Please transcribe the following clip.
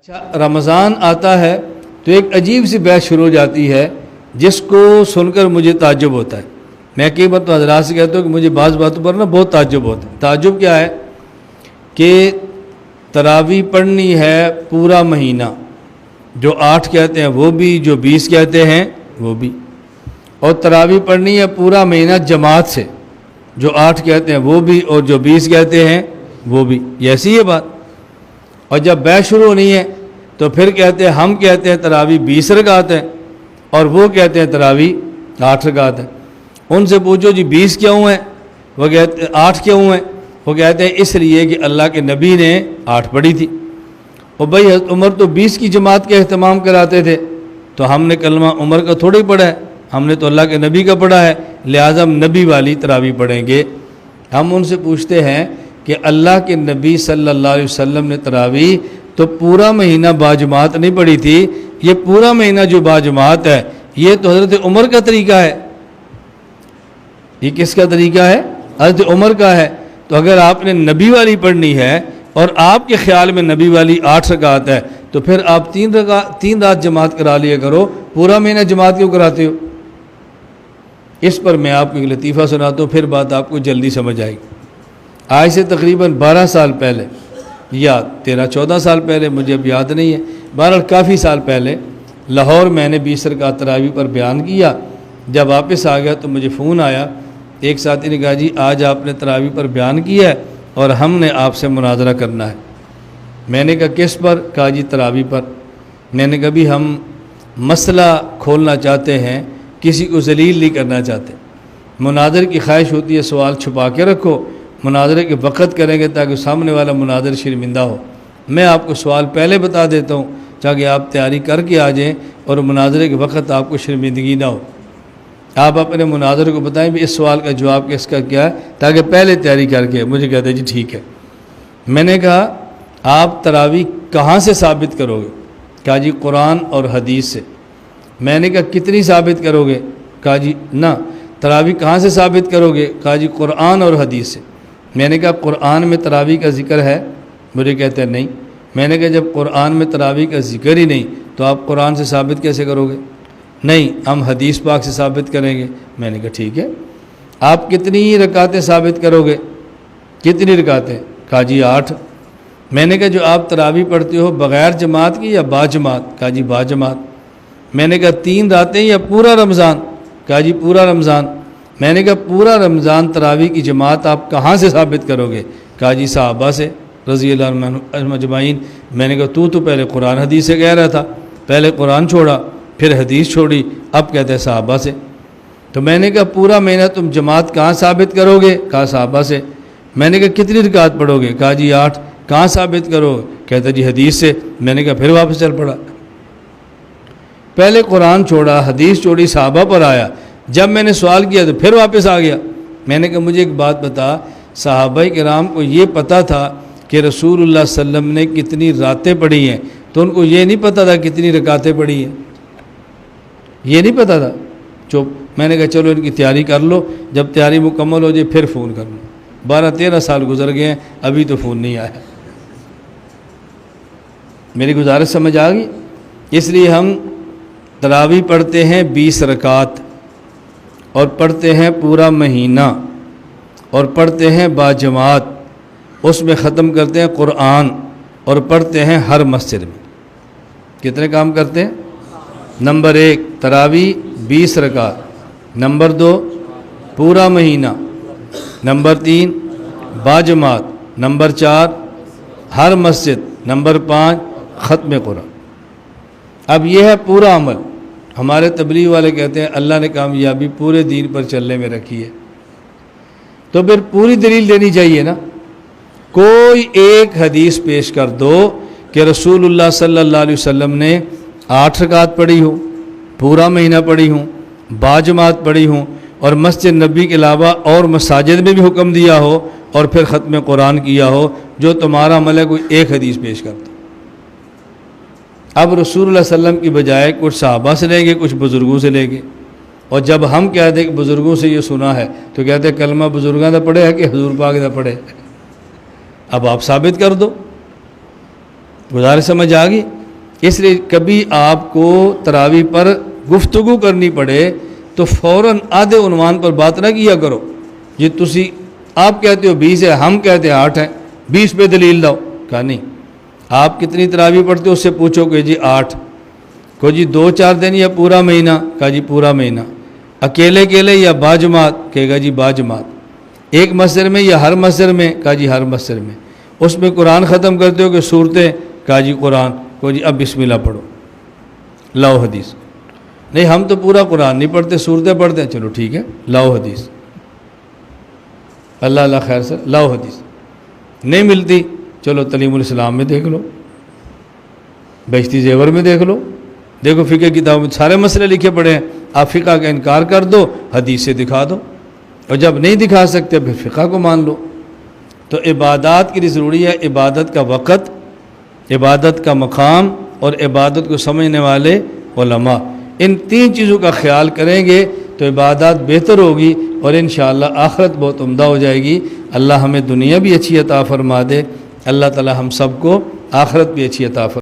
اچھا رمضان آتا ہے تو ایک عجیب سی بحث شروع ہو جاتی ہے جس کو سن کر مجھے تعجب ہوتا ہے۔ میں کئی بار تو حضرات سے کہتا ہوں کہ مجھے بعض باتوں پر بہت تعجب ہوتا ہے۔ تعجب کیا ہے کہ تراویح پڑھنی ہے پورا مہینہ، جو 8 کہتے ہیں وہ بھی، جو 20 کہتے ہیں وہ بھی، اور تراویح پڑھنی ہے پورا مہینہ جماعت سے، جو 8 کہتے ہیں وہ بھی اور جو 20 کہتے ہیں وہ بھی، یہ ایسی ہے بات۔ اور جب بحث شروع ہونی ہے تو پھر کہتے ہیں ہم کہتے ہیں تراویح 20 رکعت ہے اور وہ کہتے ہیں تراویح 8 رکعت ہے۔ ان سے پوچھو جی 20 کیوں ہیں، وہ کہتے ہیں 8 کیوں ہیں، وہ کہتے ہیں اس لیے کہ اللہ کے نبی نے 8 پڑھی تھی۔ اور بھائی حضرت عمر تو 20 کی جماعت کا اہتمام کراتے تھے، تو ہم نے کلمہ عمر کا تھوڑا ہی پڑھا ہے، ہم نے تو اللہ کے نبی کا پڑھا ہے، لہٰذا ہم نبی والی تراویح پڑھیں گے۔ ہم ان سے پوچھتے ہیں کہ اللہ کے نبی صلی اللہ علیہ وسلم نے تراویح تو پورا مہینہ باجماعت نہیں پڑھی تھی، یہ پورا مہینہ جو باجماعت ہے یہ تو حضرت عمر کا طریقہ ہے۔ یہ کس کا طریقہ ہے؟ حضرت عمر کا ہے۔ تو اگر آپ نے نبی والی پڑھنی ہے اور آپ کے خیال میں نبی والی 8 رکعت ہے تو پھر آپ 3 رات جماعت کرا لیا کرو، پورا مہینہ جماعت کیوں کراتے ہو؟ اس پر میں آپ کو ایک لطیفہ سناتا ہوں، پھر بات آپ کو جلدی سمجھ آئے گی۔ آج سے تقریباً 12 سال پہلے یا 13-14 سال پہلے، مجھے اب یاد نہیں ہے، بہرحال کافی سال پہلے لاہور میں نے 20 رکعت تراویح پر بیان کیا۔ جب واپس آ گیا تو مجھے فون آیا، ایک ساتھی نے کہا جی آج آپ نے تراویح پر بیان کیا ہے اور ہم نے آپ سے مناظرہ کرنا ہے۔ میں نے کہا کس پر؟ کہا جی تراویح پر۔ میں نے کہا بھی ہم مسئلہ کھولنا چاہتے ہیں، کسی کو ذلیل نہیں کرنا چاہتے۔ مناظر کی خواہش ہوتی ہے سوال چھپا کے رکھو، مناظرے کے وقت کریں گے تاکہ سامنے والا مناظر شرمندہ ہو۔ میں آپ کو سوال پہلے بتا دیتا ہوں تاکہ آپ تیاری کر کے آ جائیں اور مناظرے کے وقت آپ کو شرمندگی نہ ہو۔ آپ اپنے مناظر کو بتائیں بھی اس سوال کا جواب کس کا کیا ہے، تاکہ پہلے تیاری کر کے۔ مجھے کہتے ہیں جی ٹھیک ہے۔ میں نے کہا آپ تراویح کہاں سے ثابت کرو گے؟ کہا جی قرآن اور حدیث سے۔ میں نے کہا کتنی ثابت کرو گے؟ کہا جی نہ تراویح کہاں سے ثابت کرو گے؟ کہا جی قرآن اور حدیث سے۔ میں نے کہا قرآن میں تراویح کا ذکر ہے؟ مجھے کہتے ہیں نہیں۔ میں نے کہا جب قرآن میں تراویح کا ذکر ہی نہیں تو آپ قرآن سے ثابت کیسے کرو گے؟ نہیں ہم حدیث پاک سے ثابت کریں گے۔ میں نے کہا ٹھیک ہے، آپ کتنی رکعتیں ثابت کرو گے؟ کتنی رکعتیں؟ کہا جی 8۔ میں نے کہا جو آپ تراویح پڑھتے ہو بغیر جماعت کی یا با جماعت؟ کہا جی با جماعت۔ میں نے کہا 3 راتیں یا پورا رمضان؟ کہا جی پورا رمضان۔ میں نے کہا پورا رمضان تراویح کی جماعت آپ کہاں سے ثابت کرو گے؟ کہا جی صحابہ سے رضی اللہ عنہم اجمعین۔ میں نے کہا تو پہلے قرآن حدیث سے کہہ رہا تھا، پہلے قرآن چھوڑا پھر حدیث چھوڑی، اب کہتے ہیں صحابہ سے۔ تو میں نے کہا پورا مہینہ تم جماعت کہاں ثابت کرو گے؟ کہا صحابہ سے۔ میں نے کہا کتنی رکعت پڑھو گے؟ کہا جی 8۔ کہاں ثابت کرو؟ کہتا جی حدیث سے۔ میں نے کہا پھر واپس چل پڑا، پہلے قرآن چھوڑا حدیث چھوڑی صحابہ پر آیا، جب میں نے سوال کیا تو پھر واپس آ گیا۔ میں نے کہا مجھے ایک بات بتا، صحابہ کرام کو یہ پتہ تھا کہ رسول اللہ صلی اللہ علیہ وسلم نے کتنی راتیں پڑھی ہیں، تو ان کو یہ نہیں پتہ تھا کتنی رکعتیں پڑھی ہیں؟ یہ نہیں پتہ تھا؟ چپ۔ میں نے کہا چلو ان کی تیاری کر لو، جب تیاری مکمل ہو جائے پھر فون کر لو۔ 12-13 سال گزر گئے ہیں، ابھی تو فون نہیں آیا۔ میری گزارش سمجھ آ گئی؟ اس لیے ہم تراویح پڑھتے ہیں 20 رکعت اور پڑھتے ہیں پورا مہینہ اور پڑھتے ہیں باجماعت، اس میں ختم کرتے ہیں قرآن اور پڑھتے ہیں ہر مسجد میں۔ کتنے کام کرتے ہیں؟ نمبر 1 تراویح 20 رکعت، نمبر 2 پورا مہینہ، نمبر 3 باجماعت، نمبر 4 ہر مسجد، نمبر 5 ختم قرآن۔ اب یہ ہے پورا عمل۔ ہمارے تبلیغ والے کہتے ہیں اللہ نے کامیابی پورے دین پر چلنے میں رکھی ہے، تو پھر پوری دلیل دینی چاہیے نا۔ کوئی ایک حدیث پیش کر دو کہ رسول اللہ صلی اللہ علیہ وسلم نے 8 رکعت پڑھی ہوں، پورا مہینہ پڑھی ہوں، باجماعت پڑھی ہوں، اور مسجد نبی کے علاوہ اور مساجد میں بھی حکم دیا ہو اور پھر ختم قرآن کیا ہو، جو تمہارا عمل ہے کوئی ایک حدیث پیش کر دو۔ اب رسول اللہ صلی اللہ علیہ وسلم کی بجائے کچھ صحابہ سے لیں گے، کچھ بزرگوں سے لیں گے، اور جب ہم کہتے ہیں کہ بزرگوں سے یہ سنا ہے تو کہتے ہیں کلمہ بزرگاں دا پڑھے ہے کہ حضور پاک دا پڑھے؟ اب آپ ثابت کر دو۔ گزارش سمجھ آ گئی؟ اس لیے کبھی آپ کو تراویح پر گفتگو کرنی پڑے تو فوراً آدھے عنوان پر بات نہ کیا کرو، جی تسی آپ کہتے ہو 20 ہے، ہم کہتے ہیں 8 ہے، 20 پہ دلیل لاؤ۔ کہا نہیں، آپ کتنی تراویح پڑھتے ہو اس سے پوچھو کہ جی 8، کو جی 2-4 دن یا پورا مہینہ، کہا جی پورا مہینہ، اکیلے یا باجماعت، کہے گا جی باجماعت، ایک مسجد میں یا ہر مسجد میں، کہا جی ہر مسجد میں، اس میں قرآن ختم کرتے ہو کہ صورتیں، کہا جی قرآن، کو جی اب بسم اللہ پڑھو، لاؤ حدیث۔ نہیں ہم تو پورا قرآن نہیں پڑھتے، صورتیں پڑھتے ہیں، چلو ٹھیک ہے لاؤ حدیث، اللہ اللہ خیر سر، لاؤ حدیث۔ نہیں ملتی، چلو تعلیم الاسلام میں دیکھ لو، بہشتی زیور میں دیکھ لو، دیکھو فقہ کتاب میں سارے مسئلے لکھے پڑے ہیں، آپ فقہ کا انکار کر دو، حدیث سے دکھا دو، اور جب نہیں دکھا سکتے پھر فقہ کو مان لو۔ تو عبادات کے لیے ضروری ہے عبادت کا وقت، عبادت کا مقام، اور عبادت کو سمجھنے والے علماء، ان 3 چیزوں کا خیال کریں گے تو عبادات بہتر ہوگی، اور انشاءاللہ آخرت بہت عمدہ ہو جائے گی۔ اللہ ہمیں دنیا بھی اچھی عطا فرما دے، اللہ تعالی ہم سب کو آخرت بھی اچھی عطا فرما دے۔